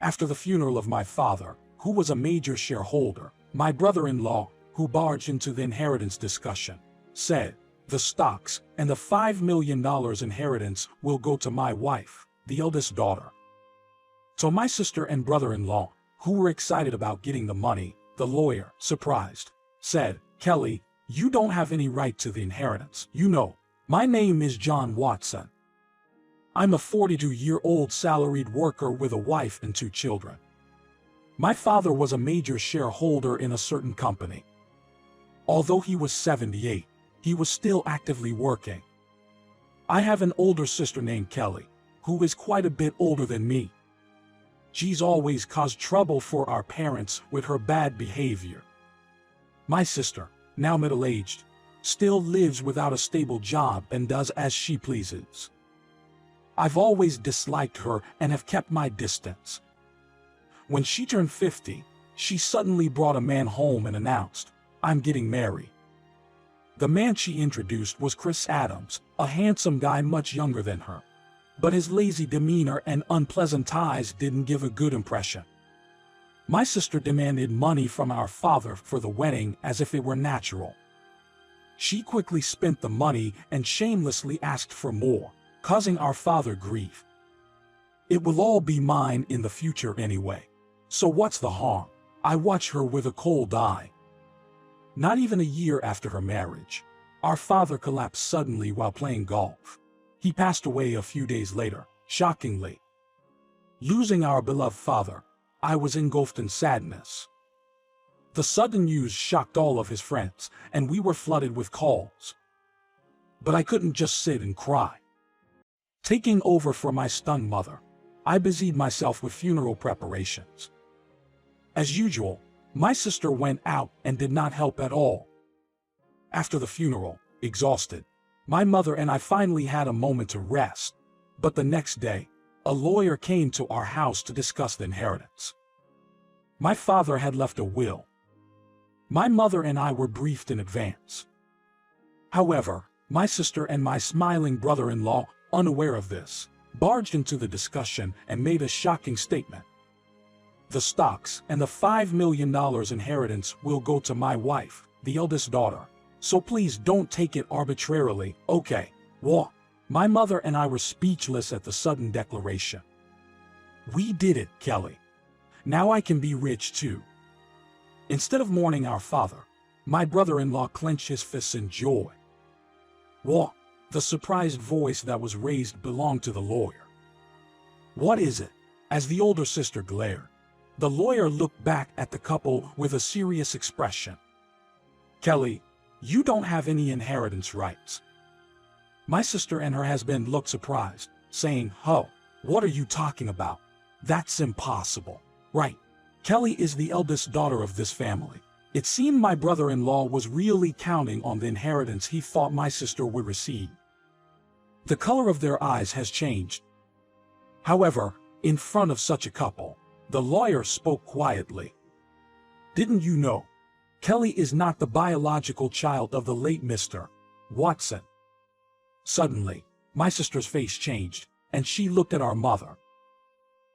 After the funeral of my father, who was a major shareholder, my brother-in-law, who barged into the inheritance discussion, said, "The stocks and the $5 million inheritance will go to my wife, the eldest daughter." So my sister and brother-in-law, who were excited about getting the money, the lawyer, surprised, said, "Kelly, you don't have any right to the inheritance. You know, my name is John Watson. I'm a 42-year-old salaried worker with a wife and 2 children. My father was a major shareholder in a certain company. Although he was 78, he was still actively working. I have an older sister named Kelly, who is quite a bit older than me. She's always caused trouble for our parents with her bad behavior. My sister, now middle-aged, still lives without a stable job and does as she pleases. I've always disliked her and have kept my distance. When she turned 50, she suddenly brought a man home and announced, 'I'm getting married.' The man she introduced was Chris Adams, a handsome guy much younger than her. But his lazy demeanor and unpleasant eyes didn't give a good impression. My sister demanded money from our father for the wedding as if it were natural. She quickly spent the money and shamelessly asked for more, causing our father grief. It will all be mine in the future anyway. So what's the harm? I watch her with a cold eye. Not even a year after her marriage, our father collapsed suddenly while playing golf. He passed away a few days later, shockingly. Losing our beloved father, I was engulfed in sadness. The sudden news shocked all of his friends, and we were flooded with calls. But I couldn't just sit and cry. Taking over for my stunned mother, I busied myself with funeral preparations. As usual, my sister went out and did not help at all. After the funeral, exhausted, my mother and I finally had a moment to rest, but the next day, a lawyer came to our house to discuss the inheritance. My father had left a will. My mother and I were briefed in advance. However, my sister and my smiling brother-in-law, unaware of this, barged into the discussion and made a shocking statement. "The stocks and the $5 million inheritance will go to my wife, the eldest daughter. So please don't take it arbitrarily, okay?" What? My mother and I were speechless at the sudden declaration. "We did it, Kelly. Now I can be rich too." Instead of mourning our father, my brother-in-law clenched his fists in joy. "What?" The surprised voice that was raised belonged to the lawyer. "What is it?" As the older sister glared, the lawyer looked back at the couple with a serious expression. "Kelly, you don't have any inheritance rights." My sister and her husband looked surprised, saying, "Huh, what are you talking about? That's impossible." "Right. Kelly is the eldest daughter of this family." It seemed my brother-in-law was really counting on the inheritance he thought my sister would receive. The color of their eyes has changed. However, in front of such a couple, the lawyer spoke quietly. "Didn't you know? Kelly is not the biological child of the late Mr. Watson." Suddenly, my sister's face changed, and she looked at our mother.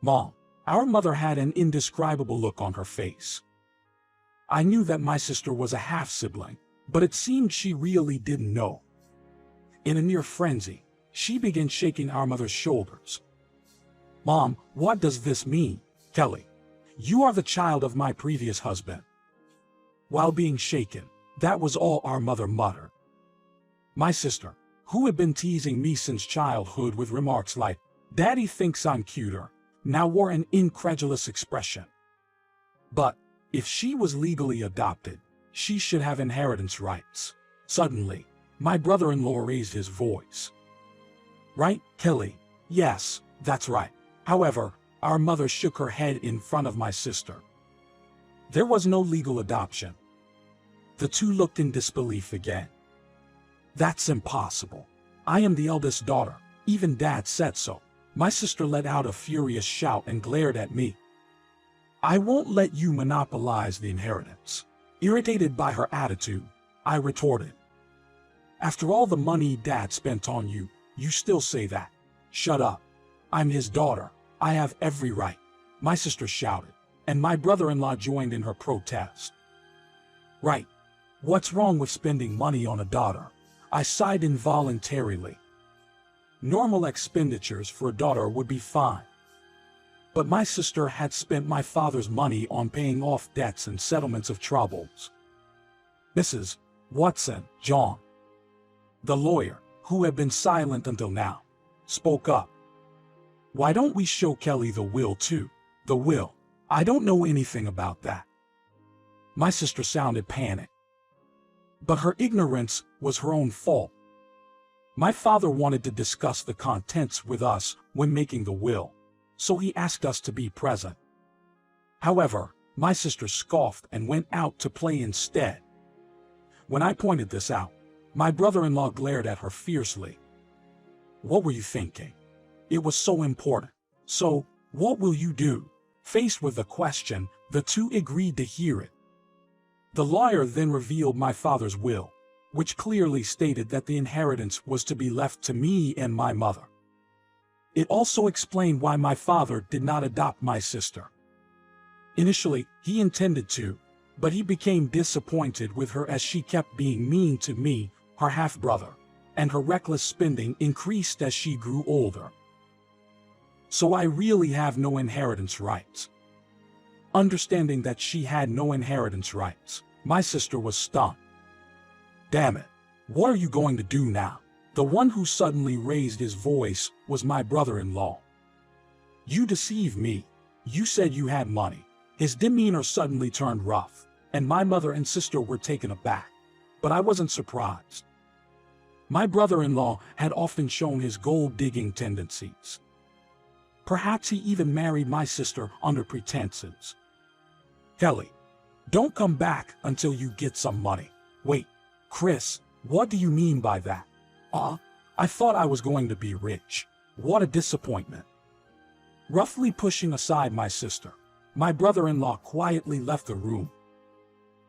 "Mom." Our mother had an indescribable look on her face. I knew that my sister was a half-sibling, but it seemed she really didn't know. In a near frenzy, she began shaking our mother's shoulders. "Mom, what does this mean? Kelly, you are the child of my previous husband." While being shaken, that was all our mother muttered. My sister, who had been teasing me since childhood with remarks like, "Daddy thinks I'm cuter," now wore an incredulous expression. But if she was legally adopted, she should have inheritance rights. Suddenly, my brother-in-law raised his voice. "Right, Kelly? Yes, that's right." However, our mother shook her head in front of my sister. There was no legal adoption. The two looked in disbelief again. "That's impossible. I am the eldest daughter. Even Dad said so." My sister let out a furious shout and glared at me. "I won't let you monopolize the inheritance." Irritated by her attitude, I retorted. "After all the money Dad spent on you, you still say that? Shut up. I'm his daughter. I have every right." my sister shouted, and my brother-in-law joined in her protest. Right. What's wrong with spending money on a daughter? I sighed involuntarily. Normal expenditures for a daughter would be fine. But my sister had spent my father's money on paying off debts and settlements of troubles. Mrs. Watson, John, the lawyer, who had been silent until now, spoke up. Why don't we show Kelly the will too? The will? I don't know anything about that. My sister sounded panicked. But her ignorance was her own fault. My father wanted to discuss the contents with us when making the will, so he asked us to be present. However, my sister scoffed and went out to play instead. When I pointed this out, my brother-in-law glared at her fiercely. What were you thinking? It was so important. So, what will you do? Faced with the question, the two agreed to hear it. The lawyer then revealed my father's will, which clearly stated that the inheritance was to be left to me and my mother. It also explained why my father did not adopt my sister. Initially, he intended to, but he became disappointed with her as she kept being mean to me, her half-brother, and her reckless spending increased as she grew older. So I really have no inheritance rights. Understanding that she had no inheritance rights, my sister was stunned. Damn it, what are you going to do now? The one who suddenly raised his voice was my brother-in-law. You deceived me. You said you had money. His demeanor suddenly turned rough, and my mother and sister were taken aback. But I wasn't surprised. My brother-in-law had often shown his gold-digging tendencies. Perhaps he even married my sister under pretenses. Kelly, don't come back until you get some money. Wait, Chris, what do you mean by that? I thought I was going to be rich. What a disappointment. Roughly pushing aside my sister, my brother-in-law quietly left the room.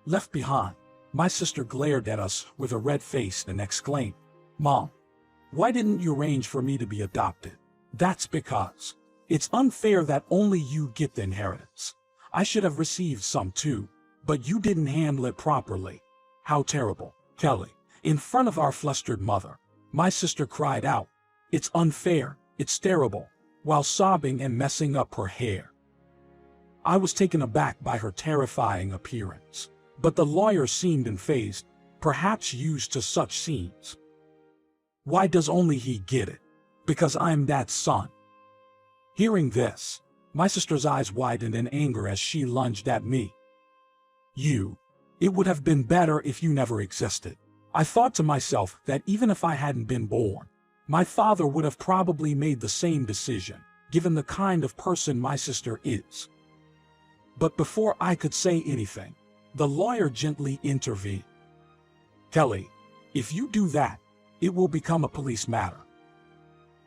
Left behind, my sister glared at us with a red face and exclaimed, Mom, why didn't you arrange for me to be adopted? That's because it's unfair that only you get the inheritance. I should have received some too, but you didn't handle it properly. How terrible. Kelly, in front of our flustered mother, my sister cried out, It's unfair, it's terrible, while sobbing and messing up her hair. I was taken aback by her terrifying appearance, but the lawyer seemed unfazed, perhaps used to such scenes. Why does only he get it? Because I'm Dad's son. Hearing this, my sister's eyes widened in anger as she lunged at me. It would have been better if you never existed. I thought to myself that even if I hadn't been born, my father would have probably made the same decision, given the kind of person my sister is. But before I could say anything, the lawyer gently intervened. Kelly, if you do that, it will become a police matter.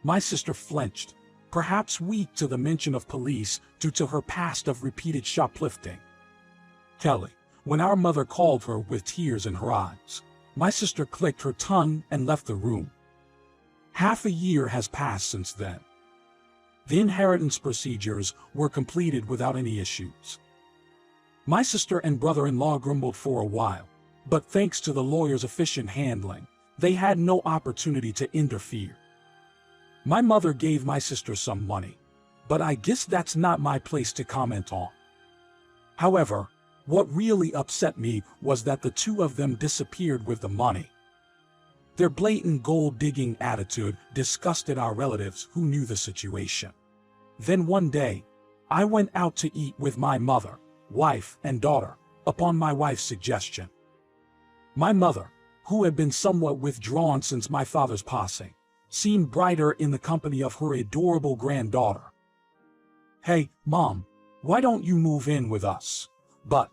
My sister flinched, perhaps weak to the mention of police due to her past of repeated shoplifting. Kelly, when our mother called her with tears in her eyes, my sister clicked her tongue and left the room. Half a year has passed since then. The inheritance procedures were completed without any issues. My sister and brother-in-law grumbled for a while, but thanks to the lawyer's efficient handling, they had no opportunity to interfere. My mother gave my sister some money, but I guess that's not my place to comment on. However, what really upset me was that the two of them disappeared with the money. Their blatant gold-digging attitude disgusted our relatives who knew the situation. Then one day, I went out to eat with my mother, wife, and daughter, upon my wife's suggestion. My mother, who had been somewhat withdrawn since my father's passing, seemed brighter in the company of her adorable granddaughter. Hey, Mom, why don't you move in with us? But,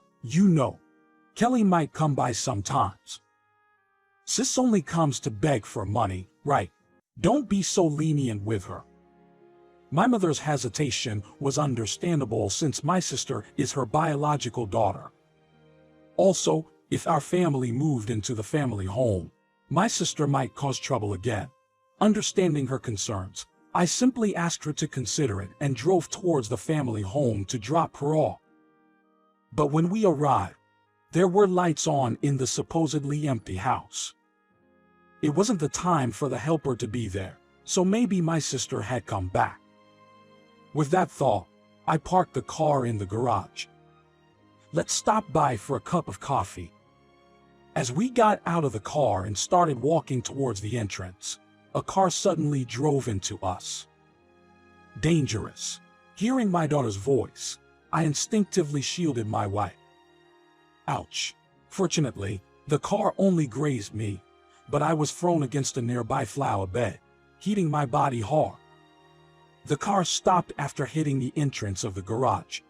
Kelly might come by sometimes. Sis only comes to beg for money, right? Don't be so lenient with her. My mother's hesitation was understandable since my sister is her biological daughter. Also, if our family moved into the family home, my sister might cause trouble again. Understanding her concerns, I simply asked her to consider it and drove towards the family home to drop her off. But when we arrived, there were lights on in the supposedly empty house. It wasn't the time for the helper to be there, so maybe my sister had come back. With that thought, I parked the car in the garage. Let's stop by for a cup of coffee. As we got out of the car and started walking towards the entrance, a car suddenly drove into us. Dangerous. Hearing my daughter's voice, I instinctively shielded my wife. Ouch. Fortunately, the car only grazed me, but I was thrown against a nearby flower bed, hitting my body hard. The car stopped after hitting the entrance of the garage.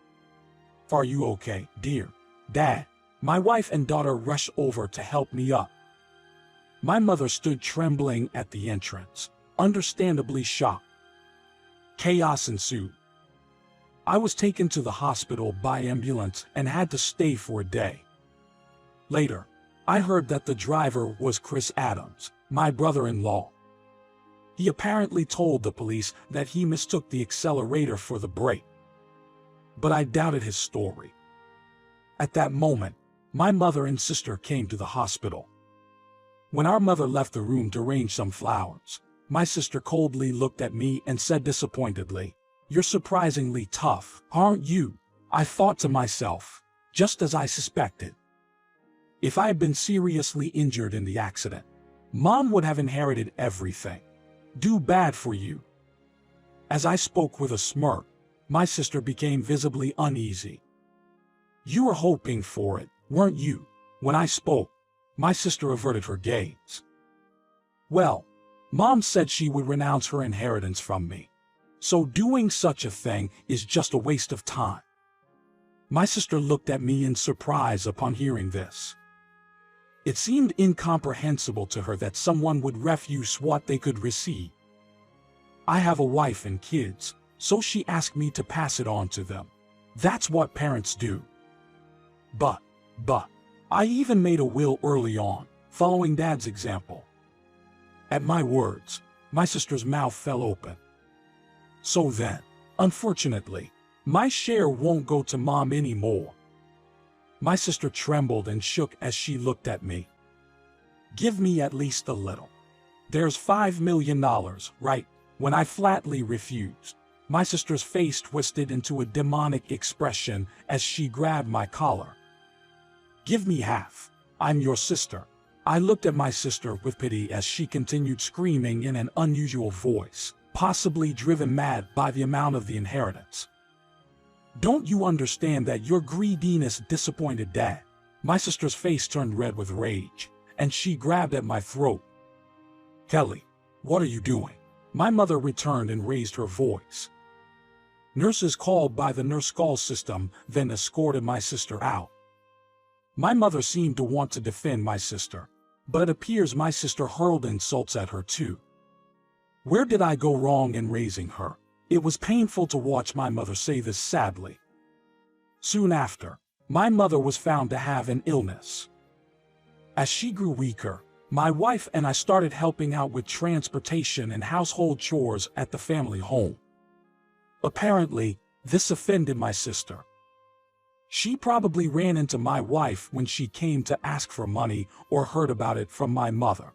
"Are you okay, dear?" "Dad." My wife and daughter rushed over to help me up. My mother stood trembling at the entrance, understandably shocked. Chaos ensued. I was taken to the hospital by ambulance and had to stay for a day. Later, I heard that the driver was Chris Adams, my brother-in-law. He apparently told the police that he mistook the accelerator for the brake. But I doubted his story. At that moment, my mother and sister came to the hospital. When our mother left the room to arrange some flowers, my sister coldly looked at me and said disappointedly, "You're surprisingly tough, aren't you?" I thought to myself, just as I suspected. If I had been seriously injured in the accident, Mom would have inherited everything. Do bad for you. As I spoke with a smirk, my sister became visibly uneasy. "You were hoping for it, weren't you?" When I spoke, my sister averted her gaze. "Well, Mom said she would renounce her inheritance from me, so doing such a thing is just a waste of time." My sister looked at me in surprise upon hearing this. It seemed incomprehensible to her that someone would refuse what they could receive. I have a wife and kids, so she asked me to pass it on to them. That's what parents do. But, I even made a will early on, following Dad's example. At my words, my sister's mouth fell open. "So then, unfortunately, my share won't go to Mom anymore." My sister trembled and shook as she looked at me. "Give me at least a little. There's $5 million, right?" When I flatly refused, my sister's face twisted into a demonic expression as she grabbed my collar. "Give me half. I'm your sister." I looked at my sister with pity as she continued screaming in an unusual voice, possibly driven mad by the amount of the inheritance. "Don't you understand that your greediness disappointed Dad?" My sister's face turned red with rage, and she grabbed at my throat. "Kelly, what are you doing?" My mother returned and raised her voice. Nurses called by the nurse call system then escorted my sister out. My mother seemed to want to defend my sister, but it appears my sister hurled insults at her too. Where did I go wrong in raising her? It was painful to watch my mother say this sadly. Soon after, my mother was found to have an illness. As she grew weaker, my wife and I started helping out with transportation and household chores at the family home. Apparently, this offended my sister. She probably ran into my wife when she came to ask for money or heard about it from my mother.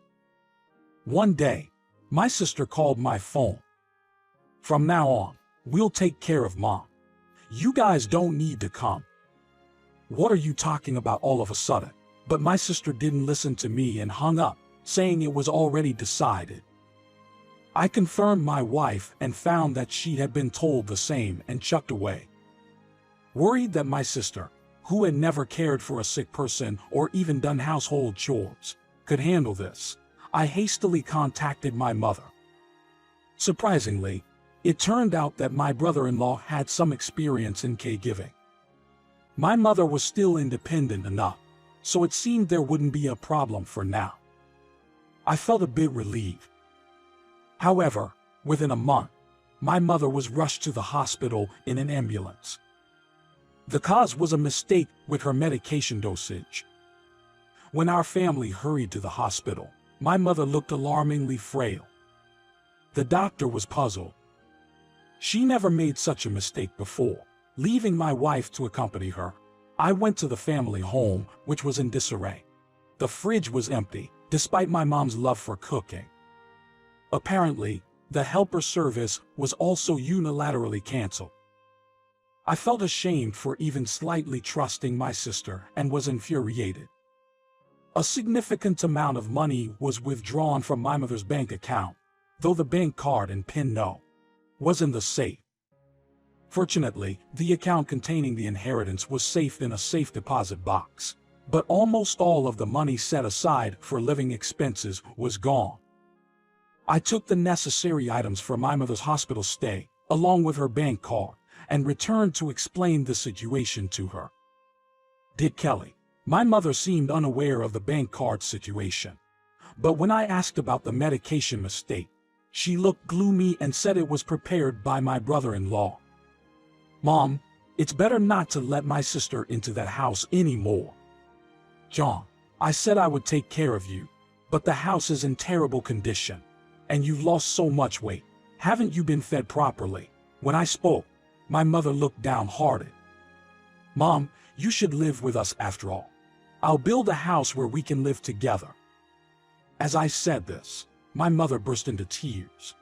One day, my sister called my phone. "From now on, we'll take care of Mom. You guys don't need to come." "What are you talking about all of a sudden?" But my sister didn't listen to me and hung up, saying it was already decided. I confirmed my wife and found that she had been told the same and chucked away. Worried that my sister, who had never cared for a sick person or even done household chores, could handle this, I hastily contacted my mother. Surprisingly, it turned out that my brother-in-law had some experience in caregiving. My mother was still independent enough, so it seemed there wouldn't be a problem for now. I felt a bit relieved. However, within a month, my mother was rushed to the hospital in an ambulance. The cause was a mistake with her medication dosage. When our family hurried to the hospital, my mother looked alarmingly frail. The doctor was puzzled, She never made such a mistake before. Leaving my wife to accompany her, I went to the family home, which was in disarray. The fridge was empty, despite my mom's love for cooking. Apparently, the helper service was also unilaterally canceled. I felt ashamed for even slightly trusting my sister and was infuriated. A significant amount of money was withdrawn from my mother's bank account, though the bank card and PIN was in the safe. Fortunately, the account containing the inheritance was safe in a safe deposit box, but almost all of the money set aside for living expenses was gone. I took the necessary items for my mother's hospital stay, along with her bank card, and returned to explain the situation to her. Did Kelly? My mother seemed unaware of the bank card situation, but when I asked about the medication mistake, she looked gloomy and said it was prepared by my brother-in-law. Mom, it's better not to let my sister into that house anymore. John, I said I would take care of you, but the house is in terrible condition, and you've lost so much weight. Haven't you been fed properly? When I spoke, my mother looked downhearted. Mom, you should live with us after all. I'll build a house where we can live together. As I said this, my mother burst into tears.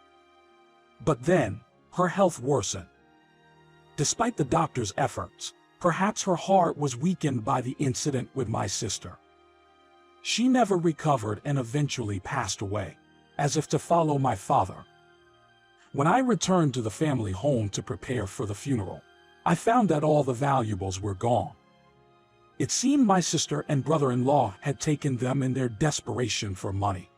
But then, her health worsened. Despite the doctor's efforts, perhaps her heart was weakened by the incident with my sister. She never recovered and eventually passed away, as if to follow my father. When I returned to the family home to prepare for the funeral, I found that all the valuables were gone. It seemed my sister and brother-in-law had taken them in their desperation for money.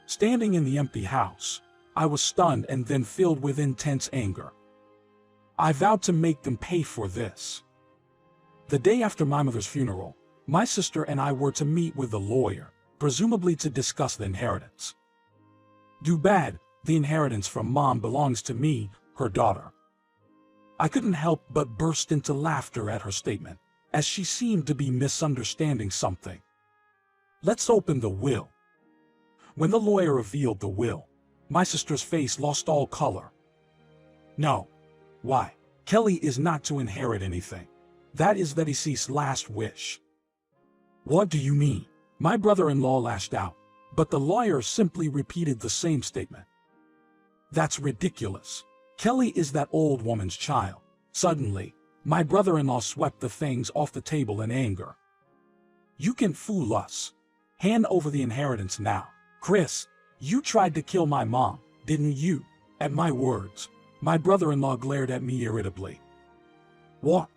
Standing in the empty house, I was stunned and then filled with intense anger. I vowed to make them pay for this. The day after my mother's funeral, my sister and I were to meet with the lawyer, presumably to discuss the inheritance. Too bad, the inheritance from Mom belongs to me, her daughter. I couldn't help but burst into laughter at her statement, as she seemed to be misunderstanding something. Let's open the will. When the lawyer revealed the will, my sister's face lost all color. No. Why? Kelly is not to inherit anything. That is the deceased's last wish. What do you mean? My brother-in-law lashed out, but the lawyer simply repeated the same statement. That's ridiculous. Kelly is that old woman's child. Suddenly, my brother-in-law swept the things off the table in anger. You can fool us. Hand over the inheritance now. Chris, you tried to kill my mom, didn't you? At my words, my brother-in-law glared at me irritably. What?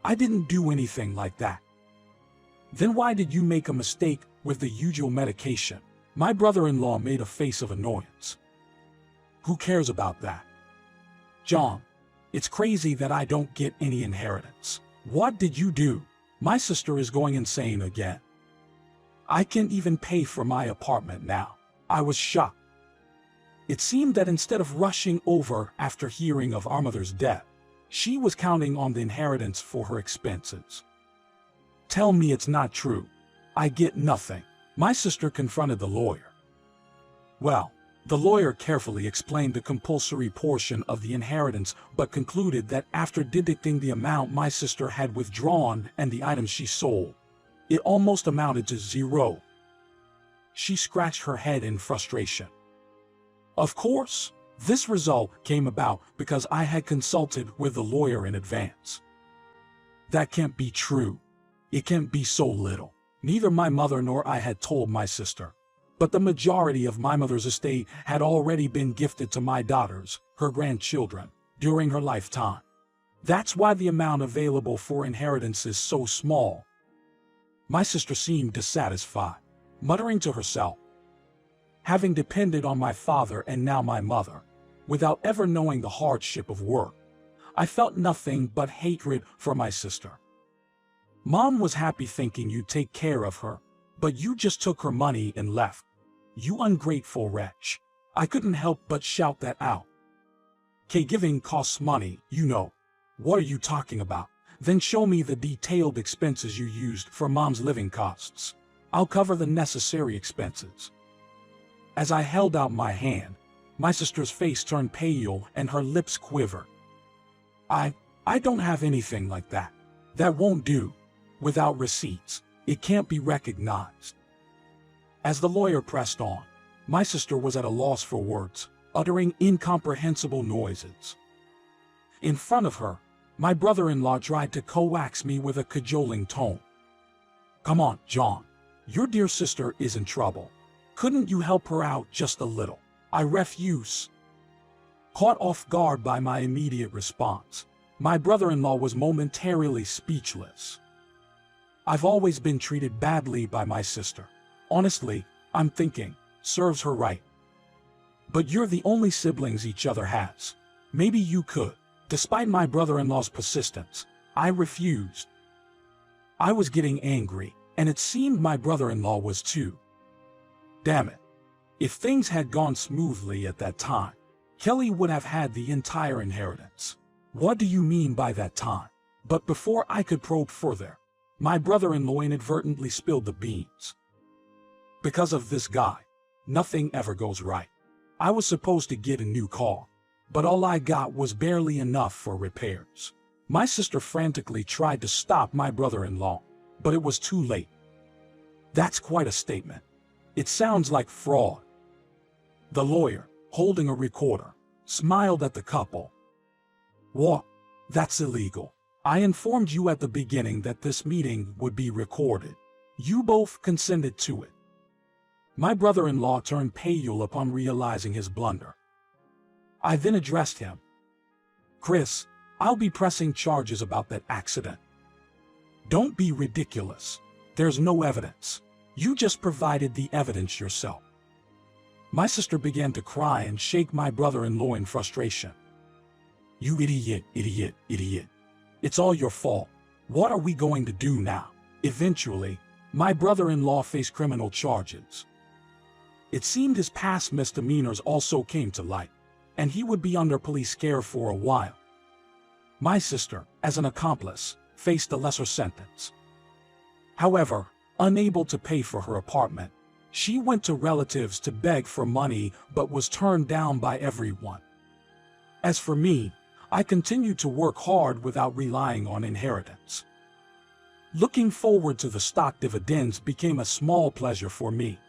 I didn't do anything like that. Then why did you make a mistake with the usual medication? My brother-in-law made a face of annoyance. Who cares about that? John, it's crazy that I don't get any inheritance. What did you do? My sister is going insane again. I can't even pay for my apartment now. I was shocked. It seemed that instead of rushing over after hearing of our mother's death, she was counting on the inheritance for her expenses. Tell me it's not true. I get nothing. My sister confronted the lawyer. Well, the lawyer carefully explained the compulsory portion of the inheritance but concluded that after deducting the amount my sister had withdrawn and the items she sold, it almost amounted to zero. She scratched her head in frustration. Of course, this result came about because I had consulted with the lawyer in advance. That can't be true. It can't be so little. Neither my mother nor I had told my sister, but the majority of my mother's estate had already been gifted to my daughters, her grandchildren, during her lifetime. That's why the amount available for inheritance is so small. My sister seemed dissatisfied, muttering to herself, having depended on my father and now my mother, without ever knowing the hardship of work, I felt nothing but hatred for my sister. Mom was happy thinking you'd take care of her, but you just took her money and left. You ungrateful wretch. I couldn't help but shout that out. Giving costs money, you know. What are you talking about? Then show me the detailed expenses you used for Mom's living costs. I'll cover the necessary expenses. As I held out my hand, My sister's face turned pale and her lips quivered. I don't have anything like that. That won't do. Without receipts, it can't be recognized. As the lawyer pressed on, my sister was at a loss for words, uttering incomprehensible noises. In front of her, my brother-in-law tried to coax me with a cajoling tone. "Come on, John. Your dear sister is in trouble. Couldn't you help her out just a little?" I refused. Caught off guard by my immediate response, my brother-in-law was momentarily speechless. I've always been treated badly by my sister. Honestly, I'm thinking, serves her right. But you're the only siblings each other has. Maybe you could. Despite my brother-in-law's persistence, I refused. I was getting angry, and it seemed my brother-in-law was too. Damn it. If things had gone smoothly at that time, Kelly would have had the entire inheritance. What do you mean by that time? But before I could probe further, my brother-in-law inadvertently spilled the beans. Because of this guy, nothing ever goes right. I was supposed to get a new car, but all I got was barely enough for repairs. My sister frantically tried to stop my brother-in-law, but it was too late. That's quite a statement. It sounds like fraud. The lawyer, holding a recorder, smiled at the couple. What? That's illegal. I informed you at the beginning that this meeting would be recorded. You both consented to it. My brother-in-law turned pale upon realizing his blunder. I then addressed him. Chris, I'll be pressing charges about that accident. Don't be ridiculous. There's no evidence. You just provided the evidence yourself. My sister began to cry and shake my brother-in-law in frustration. You idiot, idiot, idiot. It's all your fault. What are we going to do now? Eventually, my brother-in-law faced criminal charges. It seemed his past misdemeanors also came to light, and he would be under police care for a while. My sister, as an accomplice, faced a lesser sentence. However, unable to pay for her apartment, she went to relatives to beg for money but was turned down by everyone. As for me, I continued to work hard without relying on inheritance. Looking forward to the stock dividends became a small pleasure for me.